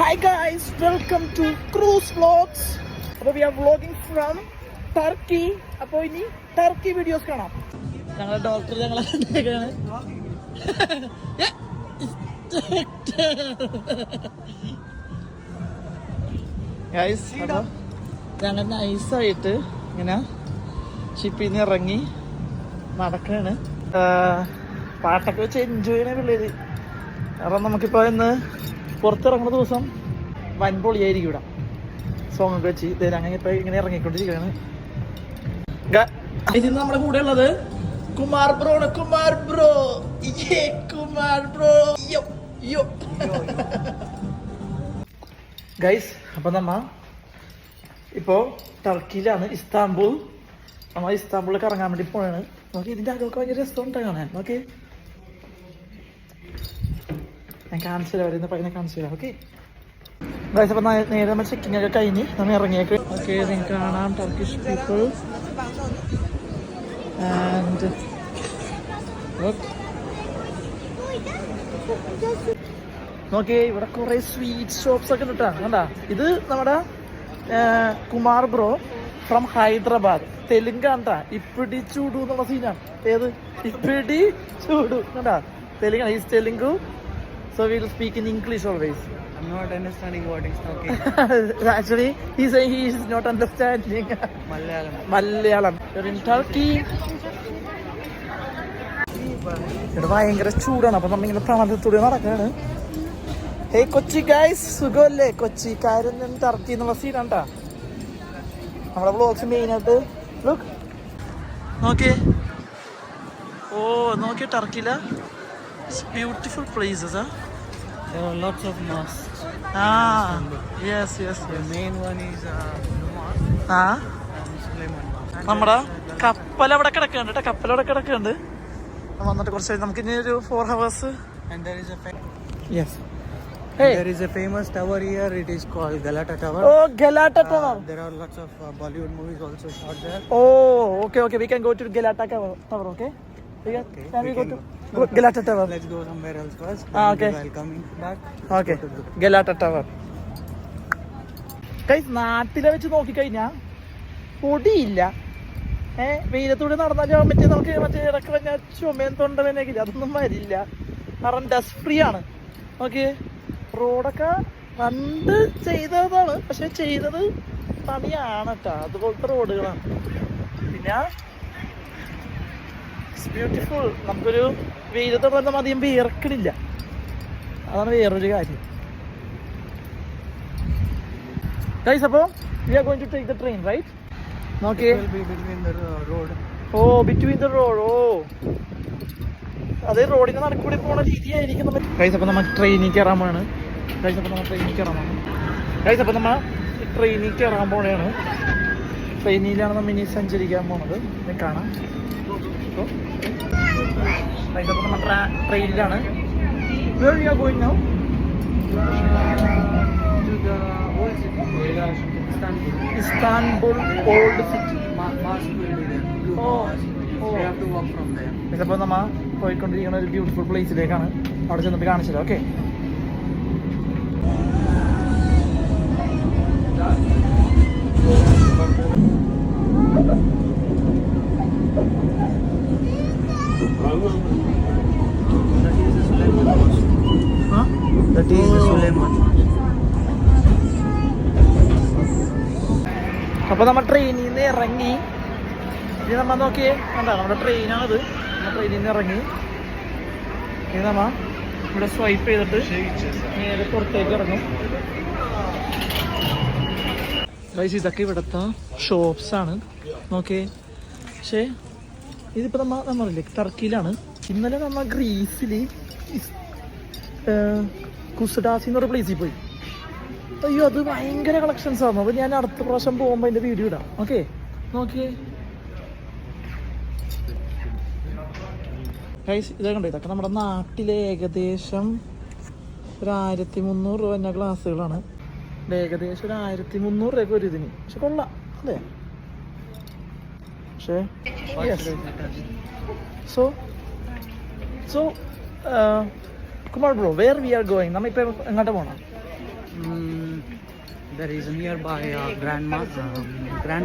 Hi guys, welcome to Cruise Vlogs. അപ്പോൾ we are vlogging from Turkey. അപ്പോൾ ഇനി Turkey videos കാണാം. ഞങ്ങളുടെ ഡോക്ടർ ഞങ്ങളെ കണ്ടേക്കാണ്. ഗൈസ് അപ്പോൾ ഞങ്ങൾ നൈസായിട്ട് ഇങ്ങനെ ഷിപ്പിൽ നിന്ന് ഇറങ്ങി നടക്കാണ്. പാട്ടൊക്കെ വെച്ച് എൻജോയ് ചെയ്യണ പിള്ളേര്. കാരണം നമുക്കിപ്പോൾ ഇന്ന് പുറത്തിറങ്ങുന്ന ദിവസം വൻപൊളിയായിരിക്കും ഇവിടെ. സോങ് ഒക്കെ വെച്ച് ഇതേ അങ്ങനെ ഇപ്പൊ ഇങ്ങനെ ഇറങ്ങിക്കൊണ്ടിരിക്കുകയാണ്. ഇതിന് നമ്മുടെ കൂടെ ഉള്ളത് കുമാർ ബ്രോ ആണ്. Kumar bro, Kumar bro. Guys അപ്പൊ നമ്മ ഇപ്പോ ടർക്കിയിലാണ്, ഇസ്താംബുൾ. നമ്മൾ ഇസ്താംബുളിൽ ഇറങ്ങാൻ വേണ്ടി പോയാണ്. നോക്കി ഇതിന്റെ അകമൊക്കെ ഭയങ്കര രസമുണ്ട് കാണാൻ. നോക്കി ഞാൻ കാണിച്ചു തരാം, വരുന്ന പയ്യനെ കാണിച്ചു തരാം. ഓക്കെ ഗൈസ് അപ്പം നേരെ നമ്മൾ ചെക്കിംഗ് ഒക്കെ കഴിഞ്ഞ് നമ്മൾ ഇറങ്ങിയേക്ക്. ഓക്കെ നിങ്ങൾക്ക് കാണാം ടർക്കിഷ് പീപ്പിൾ ആൻഡ് നോക്കിയേ ഇവിടെ കുറെ സ്വീറ്റ് ഷോപ്സ് ഒക്കെ കിട്ടാ. കണ്ടാ, ഇത് നമ്മുടെ കുമാർ ബ്രോ ഫ്രം ഹൈദരാബാദ്. തെലുങ്കാണ്ടാ. ഇപ്പിടി ചൂടു എന്നുള്ള സീനാണ്. ഏത് ഇപ്പിടി ചൂടു കണ്ടാ, തെലുങ്കാണ്. Is Telugu. So we will speak in English always. I'm not understanding what he's talking. Actually, he's saying he is not understanding Malayalam. You're in Turkey. ഇവിടെ ഭയങ്കര ചൂടാണ്. അപ്പൊ നമ്മിങ്ങനെ പ്രാന്തത്തൂടെ നടക്കാണ്. ഹേ കൊച്ചി ഗൈസ്, സുഖമല്ലേ? കൊച്ചിക്കാരൻ ടർക്കി എന്നുള്ള സീനാണ്ടാ നമ്മുടെ വ്ളോഗ്സ് മെയിനായിട്ട്. ലുക്ക് നോക്കിയേ, ഓ നോക്കിയേ ടർക്കിയിലെ beautiful places, huh? There are lots of mosques. Yes. The main one is Sulaiman. നമ്മുടെ കപ്പൽ അവിടെ കിടക്കുന്നുണ്ട് കേട്ടോ. കപ്പൽ അവിടെ കിടക്കുന്നുണ്ട്. വന്നിട്ട് കുറച്ച് നമുക്ക് ഇനി ഒരു 4 hours. And there is Yes. Hey, there is a famous tower here. It is called Galata Tower. Oh, Galata Tower. There are lots of Bollywood movies also shot there. Oh, okay. We can go to Galata Tower, okay? Can we go to Galata Tower? Let's go somewhere else first. Okay. While coming back. Okay. Galata Tower. Guys, നാട്ടിലെ വെച്ച് നോക്കിക്കഴിഞ്ഞാ പൊടിയില്ല. വെയിലത്തൂടെ നടന്നാൽ നമുക്ക് മറ്റേ ഇടക്ക് പറഞ്ഞാൽ ചുമയും തൊണ്ടവേനൊക്കെ അതൊന്നും വരില്ല. കാരണം ഡസ്റ്റ് ഫ്രീ ആണ്. ഓക്കെ, റോഡൊക്കെ പണ്ട് ചെയ്തതാണ്, പക്ഷെ ചെയ്തത് പണിയാണ് കേട്ടോ. അതുപോലത്തെ റോഡുകളാണ്. പിന്നെ ബ്യൂട്ടിഫുൾ. നമുക്കൊരു വെയിലത്ത് പറഞ്ഞാൽ അധികം വിയർക്കണില്ല. അതാണ് വേറൊരു കാര്യം. ഗൈസ് അപ്പോൾ we are going to take the train, right? Okay. It will be between the road. Oh, between the road. Oh. അതേ റോഡിന് നടക്കൂടി പോണ രീതിയായിരിക്കും. ഗൈസ് അപ്പോൾ നമ്മൾ ട്രെയിനിൽ കയറാൻ പോവാണ്. ഗൈസ് അപ്പോൾ നമ്മൾ ട്രെയിനിൽ കയറാൻ പോണെയാണ്. ട്രെയിനിലാണ് നമ്മൾ ഇനി സഞ്ചരിക്കാൻ പോണത്. കാണാം. ട്രെയിനിലാണ്. Where we are going now? To the old city, Istanbul old city. Mosque will be there. We have to walk from there. അപ്പോൾ നമ്മൾ പോയിക്കൊണ്ടിരിക്കുന്ന ഒരു ബ്യൂട്ടിഫുൾ പ്ലേസിലേക്കാണ്. അവിടെ ചെന്നിട്ട് കാണിച്ചത്. Okay That is the Sulaiman. അപ്പോൾ നമ്മൾ ട്രെയിനിൽ നിന്ന് ഇറങ്ങി. ഇനി നമ്മൾ നോക്കിയേ കണ്ടാ, നമ്മുടെ ട്രെയിനാണത്. നമ്മൾ ട്രെയിനിൽ നിന്ന് ഇറങ്ങി. ഇനി നമ്മ ഇവിടെ സ്വൈപ്പ് ചെയ്തിട്ട് നേരെ പുറത്തേക്ക് ഇറങ്ങും. ഗൈസ് ഇതൊക്കെ ഇവിടുത്തെ ഷോപ്സാണ്. നോക്കിയേ. പക്ഷേ ഇതിപ്പോൾ നമ്മളില്ലേ ടർക്കിയിലാണ്. ഇന്നലെ നമ്മൾ ഗ്രീസിൽ കുസ്ഡാസി എന്നൊരു പ്ലേസിൽ പോയി. അയ്യോ, അത് ഭയങ്കര കളക്ഷൻസ് ആയിരുന്നു. അപ്പോൾ ഞാൻ അടുത്ത പ്രാവശ്യം പോകുമ്പോൾ അതിൻ്റെ വീഡിയോ ഇടാം. ഓക്കെ നോക്കിയേ ഗൈസ്, ഇതൊക്കെ ഉണ്ട്. ഇതൊക്കെ നമ്മുടെ നാട്ടിലെ ഏകദേശം ഒരു 1300 രൂപ തന്നെ ഗ്ലാസ്സുകളാണ്. ഏകദേശം ഒരു 1300 രൂപയ്ക്ക് ഒരു ഇതിന്. പക്ഷെ കൊള്ളാം അല്ലേ? പക്ഷേ so Kumar bro, where we are going? നമ്മ ഇപ്പൊ എങ്ങോട്ട് പോണം? there is a nearby Grand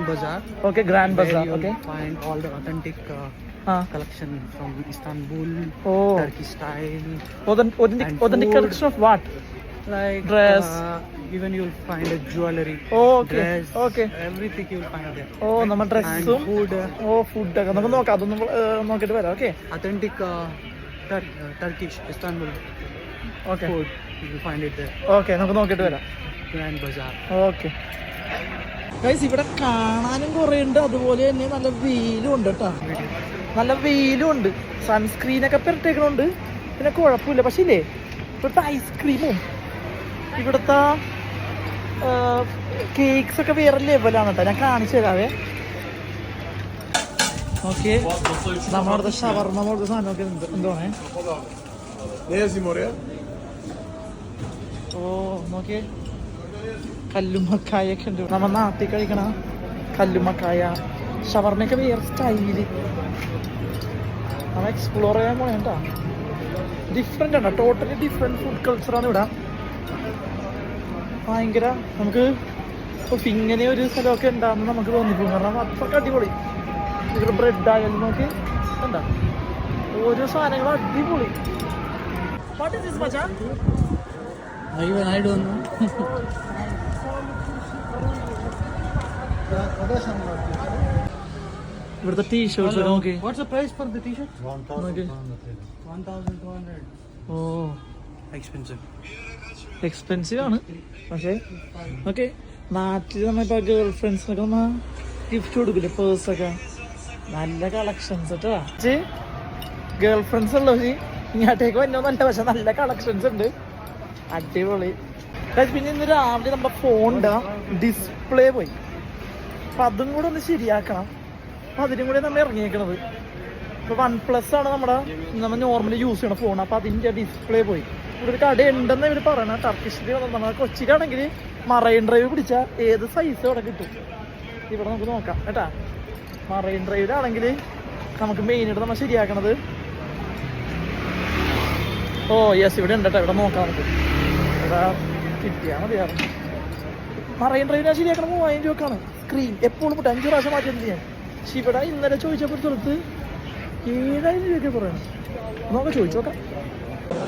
Bazaar. Okay, Grand Where Bazaar. you'll Okay. find all the authentic Ah. collection from Istanbul, Oh. Turkey style, Authentic And authentic food. collection of what? like Dress. even you'll find a jewelry, Oh, okay. dress, Okay. everything you'll find there. Oh, നമ്മൾ And ഡ്രസ്സും food, ഫുഡൊക്കെ നമുക്ക് നോക്കാം, അതൊന്നും നോക്കിയിട്ട് വരാം. Okay authentic Turkish Istanbul okay food, you'll find it there. Okay നമുക്ക് നോക്കിയിട്ട് വരാം. Grand Bazaar. ഓക്കെ ഗൈസ്, ഇവിടെ കാണാനും കുറേ ഉണ്ട്, അതുപോലെ തന്നെ നല്ല വെയിലും ഉണ്ട് കേട്ടോ. നല്ല വെയിലും ഉണ്ട്, സൺസ്ക്രീനൊക്കെ പെരട്ടേക്കണുണ്ട്. പിന്നെ കുഴപ്പമില്ല. പക്ഷേ ഇല്ലേ, ഇവിടുത്തെ ഐസ്ക്രീമും ഇവിടുത്തെ കേക്ക്സ് ഒക്കെ വേറെ ലെവലാണ് കേട്ടോ. ഞാൻ കാണിച്ചു തരാവേ. ഓക്കെ, നമ്മളവിടുത്തെ ഷവർമ്മ പോലത്തെ സാധനമൊക്കെ എന്താണ്. ഓ നോക്കിയേ, കല്ലുമ്മക്കായൊക്കെ ഉണ്ട്. നമ്മൾ നാട്ടിൽ കഴിക്കണ കല്ലുമ്മക്കായ ഷവർമ്മയൊക്കെ വേറെ സ്റ്റൈല്. നമ്മൾ എക്സ്പ്ലോർ ചെയ്യാൻ പോണേ കേട്ടോ. ഡിഫറെൻ്റ് ആണ്, ടോട്ടലി ഡിഫറെൻറ്റ് ഫുഡ് കൾച്ചറാണ് ഇവിടെ. ഭയങ്കര നമുക്ക് ഇങ്ങനെ ഒരു സ്ഥലമൊക്കെ ഉണ്ടാകുന്ന നമുക്ക് തോന്നിപ്പോകും. കാരണം അത്രയ്ക്ക് അടിപൊളി. ഇവിടെ ബ്രെഡ് ആയാലും നോക്കി എന്താ, ഓരോ സാധനങ്ങളും അടിപൊളി. വാട്ട് ഈസ് ദിസ് മച്ചാ? Even I don't know. ഇവിടുത്തെ ടീഷർട്സ് നോക്കി. What's the price for the t-shirt? നോക്കി. 1,200. ഓ Expensive. എക്സ്പെൻസീവ് ആണ്. പക്ഷേ ഓക്കെ, നാട്ടിൽ നമ്മളിപ്പോൾ ഗേൾ ഫ്രണ്ട്സിനൊക്കെ നമ്മ ഗിഫ്റ്റ് കൊടുക്കില്ലേ, പേഴ്സൊക്കെ. നല്ല കളക്ഷൻസ് കേട്ടോ. ഗേൾ ഫ്രണ്ട്സ് ഉള്ളത് ഇങ്ങോട്ടേക്ക് വന്നോന്നല്ല, പക്ഷെ നല്ല കളക്ഷൻസ് ഉണ്ട്, അടിപൊളി. പിന്നെ ഇന്ന് രാവിലെ നമ്മുടെ ഫോണിൻ്റെ ഡിസ്പ്ലേ പോയി. അപ്പം അതും കൂടെ ഒന്ന് ശരിയാക്കണം. അപ്പം അതിനും കൂടെ നമ്മൾ ഇറങ്ങിയേക്കണത്. ഇപ്പോൾ OnePlus ആണ് നമ്മൾ നോർമലി യൂസ് ചെയ്യണ ഫോൺ. അപ്പോൾ അതിൻ്റെ ഡിസ്പ്ലേ പോയി. ഇവിടെ ഒരു കട ഉണ്ടെന്ന് ഇവർ പറയണ, ടർക്കിഷിൽ നമ്മുടെ കൊച്ചിയിലാണെങ്കിൽ മറൈൻ ഡ്രൈവ് പിടിച്ചാൽ ഏത് സൈസ് ഇവിടെ കിട്ടും. ഇവിടെ നമുക്ക് നോക്കാം കേട്ടാ. മറൈൻ ഡ്രൈവിലാണെങ്കിൽ നമുക്ക് മെയിനായിട്ട് നമ്മൾ ശരിയാക്കണത്. ഓ യെസ്, ഇവിടെ ഉണ്ട് കേട്ടോ. ഇവിടെ നോക്കാം നമുക്ക്. ഇവിടെ കിട്ടിയാൽ മതിയാറ്. മറൈൻ ഡ്രൈവിനാണ് ശരിയാക്കണം. 3000 രൂപക്കാണ് സ്ക്രീൻ. എപ്പോഴും 5 പ്രാവശ്യം മാറ്റിയിട്ടുണ്ട് ഞാൻ. പക്ഷെ ഇവിടെ ഇന്നലെ ചോദിച്ചപ്പോൾ സ്ഥലത്ത് 7000 രൂപയൊക്കെ പറയണം. നമുക്ക് ചോദിച്ചു നോക്കാം.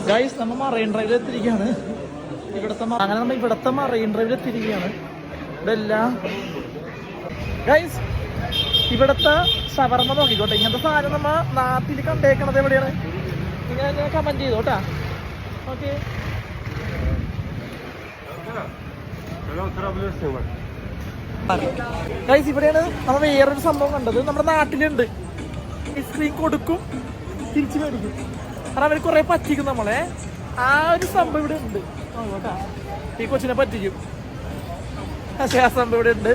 ഗൈസ്, നമ്മൾ മറൈൻ ഡ്രൈവിൽ എത്തിരിക്കുകയാണ്. അങ്ങനെ നമ്മൾ ഇവിടുത്തെ മറൈൻ ഡ്രൈവിൽ എത്തിരിക്കുകയാണ്. ഇവിടെ എല്ലാം ഗൈസ്, ഇവിടുത്തെ ഷവർമ്മ നോക്കിക്കോട്ടെ. ഇങ്ങനത്തെ സാധനം നമ്മ നാട്ടിൽ കണ്ടേക്കണത് എവിടെയാണ്? ഇങ്ങനെ കമന്റ് ചെയ്തോട്ടാ. ഓക്കെ, ഗൈസ്, ഇവിടെയാണ് നമ്മൾ വേറൊരു സംഭവം കണ്ടത്. നമ്മുടെ നാട്ടിലുണ്ട്. സ്ക്രീൻ കൊടുക്കും, തിരിച്ചു മേടിക്കും. കാരണം അവർ കുറെ പറ്റിക്കും നമ്മളെ. ആ ഒരു സംഭവം ഇവിടെ ഉണ്ട് കേട്ടാ. ഈ കൊച്ചിനെ പറ്റിക്കും. പക്ഷേ ആ സംഭവം ഇവിടെ ഉണ്ട്.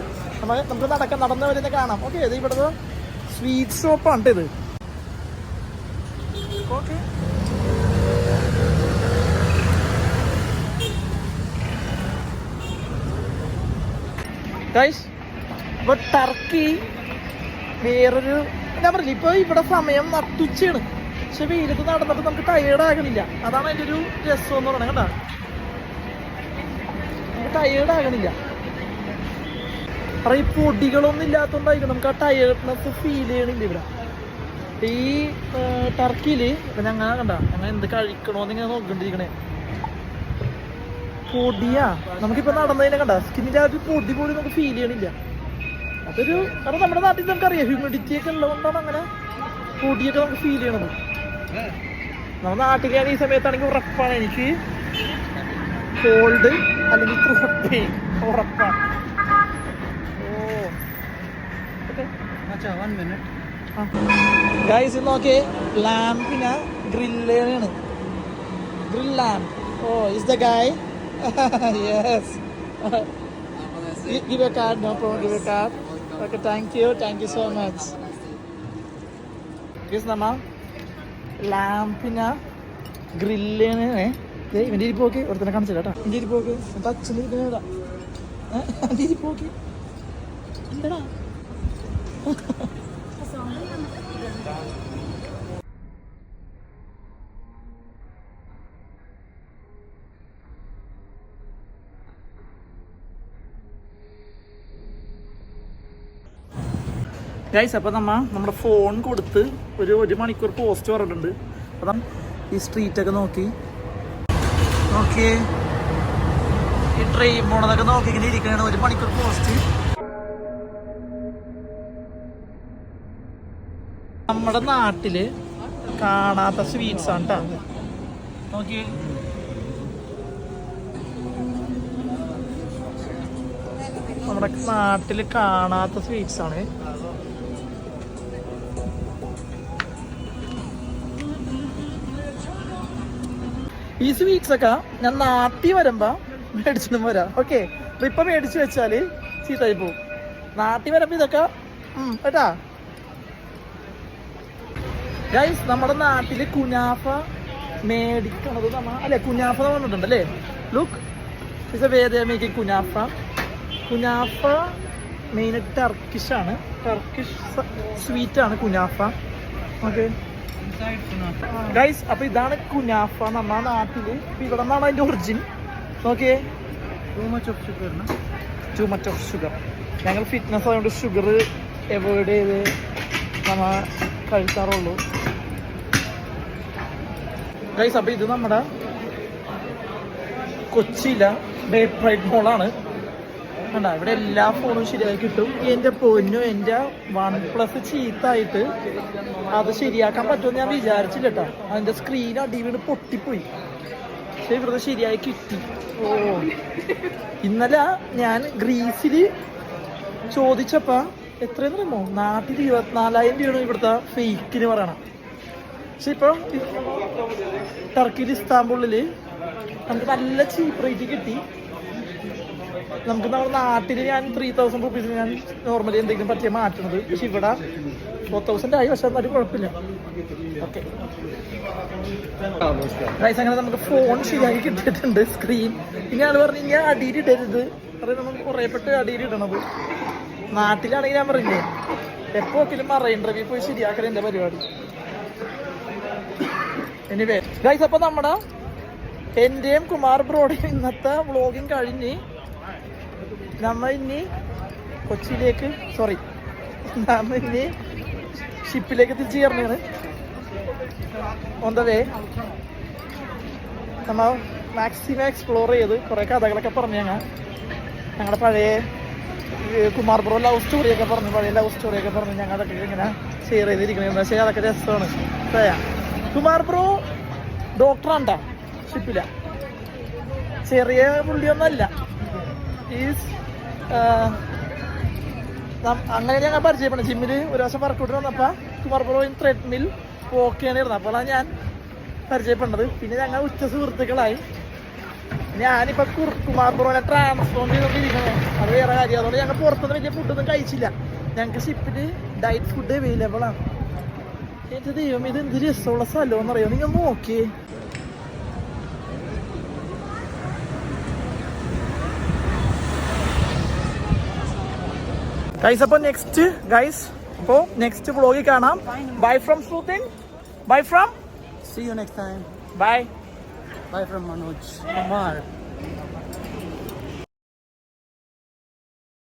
നമുക്ക് നടന്നു വരുന്ന കാണാം. ഓക്കെ, ഇത് ഇവിടുത്തെ സ്വീറ്റ് ഷോപ്പാണ് ഇത്. ഓക്കെ, ഗൈസ്, ഇപ്പൊ ടർക്കി വേറൊരു, ഞാൻ പറഞ്ഞില്ല, ഇപ്പൊ ഇവിടെ സമയം നട്ടുച്ചയാണ്. പക്ഷെ വെയിലത്ത് നടന്നിട്ട് നമുക്ക് ടയേർഡ് ആകണില്ല. അതാണ് അതിൻ്റെ ഒരു രസം എന്ന് പറയണത് കേട്ടാ. നമുക്ക് ടയേർഡ് ആകണില്ല. കാരണം ഈ പൊടികളൊന്നും ഇല്ലാത്തതുകൊണ്ടായിരിക്കും നമുക്ക് ആ ടയേർഡ്നെസ് ഫീൽ ചെയ്യണില്ല ഇവിടെ. ഈ ടർക്കിയിൽ ഇപ്പം ഞങ്ങൾ കണ്ട, ഞങ്ങൾ എന്ത് കഴിക്കണോന്ന് ഇങ്ങനെ നോക്കിക്കൊണ്ടിരിക്കണേ. പൊടിയാ. നമുക്കിപ്പോൾ നടന്നതിനെ കണ്ട സ്കിന്നിൻ്റെ ആ ഒരു പൊടി പോലും നമുക്ക് ഫീൽ ചെയ്യണില്ല. അതൊരു, കാരണം നമ്മുടെ നാട്ടിൽ നമുക്കറിയാം ഹ്യൂമിഡിറ്റി ഒക്കെ ഉള്ളതുകൊണ്ടാണ് അങ്ങനെ പൊടിയൊക്കെ നമുക്ക് ഫീൽ ചെയ്യണത്. നമ്മുടെ നാട്ടിലാണ് ഈ സമയത്താണെങ്കിൽ ഉറപ്പാണ് എനിക്ക് കോൾഡ് അല്ലെങ്കിൽ ത്രോട്ട് പെയിൻ ഉറപ്പാണ്. One minute. ഗൈസ്, ഇത് നോക്കിയേ, ലാമ്പിന് ഗ്രില്ലാണ്. Grill lamp. Oh, is the guy. Yes, give a card. No problem, give a card. Okay, thank you so much. Guys, നമ്മ ലാമ്പിന് ഗ്രില്ലാണ്. ഇവൻ്റെ ഇരിപ്പോക്കി ഒരുത്തനെ കാണിച്ചില്ല കേട്ടോ. എൻ്റെ ഇരിപ്പോക്ക് അച്ഛൻ്റെ ഇരിക്കുന്നതാ. എൻ്റെ ഇരിപ്പോക്കി എന്താടാ. ഗൈസ് അപ്പോൾ നമ്മുടെ ഫോൺ കൊടുത്ത് ഒരു മണിക്കൂർ പോസ്റ്റ് പറഞ്ഞിട്ടുണ്ട്. അപ്പം ഈ സ്ട്രീറ്റൊക്കെ നോക്കി ഈ ട്രെയിൻ പോണതൊക്കെ നോക്കി ഇങ്ങനെ ഇരിക്കണ 1 മണിക്കൂർ പോസ്റ്റ്. നമ്മുടെ നാട്ടില് കാണാത്ത സ്വീറ്റ്സ് ആണ് കേട്ടോ. നോക്കി നമ്മുടെ നാട്ടില് കാണാത്ത സ്വീറ്റ്സ് ആണ്. ഈ സ്വീറ്റ്സ് ഒക്കെ ഞാൻ നാട്ടിൽ വരുമ്പോ മേടിച്ചിട്ടും വരാം. ഓക്കെ, ഇപ്പൊ മേടിച്ചു വെച്ചാല് ചീത്തായി പോവും. നാട്ടിൽ വരുമ്പോ ഇതൊക്കെ കേട്ടാ. ഗൈസ്, നമ്മുടെ നാട്ടില് കുനാഫ മേടിക്കണത് അല്ലെ, കുനാഫ പറഞ്ഞിട്ടുണ്ട് അല്ലേ. Look, it's a way they are making kunafa. Kunafa മെയിനായിട്ട് ടർക്കിഷ് ആണ്, ടർക്കിഷ് സ്വീറ്റ് ആണ് കുനാഫ. ഓക്കെ ഗൈസ്, അപ്പൊ ഇതാണ് കുനാഫ നമ്മുടെ നാട്ടില്. ഇവിടെ നിന്നാണ് അതിന്റെ ഒറിജിൻ. നോക്കിയേ, ടു മച്ച് ഓഫ് ഷുഗർ. ഞങ്ങൾ ഫിറ്റ്നസ് ആയതുകൊണ്ട് ഷുഗർ അവോയ്ഡ് ചെയ്ത് നമ്മ കഴിക്കാറുള്ളൂ. ഗൈസ്, അപ്പൊ ഇത് നമ്മുടെ കൊച്ചിയിലെ ബേപ്രൈഡ് മോളാണ്. കണ്ടാ, ഇവിടെ എല്ലാ ഫോണും ശരിയായി കിട്ടും. എൻ്റെ പൊന്നു, എൻ്റെ OnePlus ചീത്തായിട്ട് അത് ശരിയാക്കാൻ പറ്റുമെന്ന് ഞാൻ വിചാരിച്ചില്ല കേട്ടോ. അതിൻ്റെ സ്ക്രീൻ അടിവീട് പൊട്ടിപ്പോയി. പക്ഷെ ഇവിടുത്തെ ശരിയായി കിട്ടി. ഇന്നലെ ഞാൻ ഗ്രീസിൽ ചോദിച്ചപ്പോ എത്രയെന്ന് പറയുമോ, നാട്ടിൽ 24,000 രൂപയാണ് ഇവിടുത്തെ ഫേക്കിന് പറയണം. പക്ഷെ ഇപ്പം ടർക്കിയിൽ ഇസ്താംബുളിൽ നമുക്ക് നല്ല ചീപ്പ് റേറ്റ് കിട്ടി. നമുക്ക് നമ്മുടെ നാട്ടിൽ ഞാൻ 3,000 റുപ്പീസിന് ഞാൻ നോർമലി എന്തെങ്കിലും പറ്റിയ മാറ്റുന്നത്. പക്ഷെ ഇവിടെ 4,000 ആയി. പക്ഷെ എന്നാലും കുഴപ്പമില്ല. ഓക്കെ ഗൈസ്, അങ്ങനെ നമുക്ക് ഫോൺ ശരിയാക്കി കിട്ടിയിട്ടുണ്ട്, സ്ക്രീൻ. ഇനി ആൾ പറഞ്ഞു ഇനി അടിയിലിടരുത്, അത് നമുക്ക് കുറേപ്പെട്ട് അടിയിലിടണത്. നാട്ടിലാണെങ്കിൽ ഞാൻ പറഞ്ഞില്ലേ, എപ്പോഴും മറൈൻ ഡ്രൈവിൽ പോയി ശരിയാക്കൽ എൻ്റെ പരിപാടി. എനിവേ ഗൈസ്, അപ്പോൾ നമ്മുടെ എൻ്റെയും കുമാർ ബ്രോയുടെയും ഇന്നത്തെ വ്ളോഗിങ് കഴിഞ്ഞ് നമ്മ ഇനി കൊച്ചിയിലേക്ക് നമ്മ ഇനി ഷിപ്പിലേക്ക് തിരിച്ചു കയറുന്നതാണ്. ഓൺ ദ വേ നമ്മ മാക്സിമം എക്സ്പ്ലോർ ചെയ്ത് കുറേ കഥകളൊക്കെ പറഞ്ഞു. ഞങ്ങളുടെ പഴയ കുമാർ ബ്രോ ലവ് സ്റ്റോറിയൊക്കെ പറഞ്ഞു, പഴയ ലവ് സ്റ്റോറിയൊക്കെ പറഞ്ഞു. ഞങ്ങൾ അതൊക്കെ ഇങ്ങനെ ഷെയർ ചെയ്തിരിക്കണേ. പക്ഷേ അതൊക്കെ രസമാണ്. കുമാർ ബ്രോ ഡോക്ടറാണ്ടാ ഷിപ്പില, ചെറിയ പുള്ളിയൊന്നുമല്ല. അങ്ങനെ ഞങ്ങൾ പരിചയപ്പെടുന്നത് ജിമ്മിൽ ഒരു ദിവസം വർക്കൗട്ട് വന്നപ്പോൾ കുമാർ ബ്രോ ത്രെഡ്മിൽ ഓക്കെയാണ് ഇരുന്നത്. അപ്പോഴാണ് ഞാൻ പരിചയപ്പെടുന്നത്. പിന്നെ ഞങ്ങൾ ഉച്ച സുഹൃത്തുക്കളായി. ഞാനിപ്പോൾ കുമാർ ബ്രോനെ ട്രാൻസ്ഫോം ചെയ്തുകൊണ്ടിരിക്കുന്നത്. അത് വേറെ കാര്യം. അതുകൊണ്ട് ഞങ്ങൾ പുറത്തുനിന്ന് വലിയ ഫുഡൊന്നും കഴിച്ചില്ല. ഞങ്ങൾക്ക് ഷിപ്പിൽ ഡയറ്റ് ഫുഡ് അവൈലബിൾ ആണ്. എൻ്റെ ദൈവം, ഇത് എന്ത് രസമുള്ള സ്ഥലമെന്ന് അറിയാം. നിങ്ങൾ നോക്കിയേ. ഗൈസ്, അപ്പോൾ നെക്സ്റ്റ് വ്ളോഗിൽ കാണാം. Bye from Srutin. Bye from. See you next time. Bye. Bye from Manoj Kumar.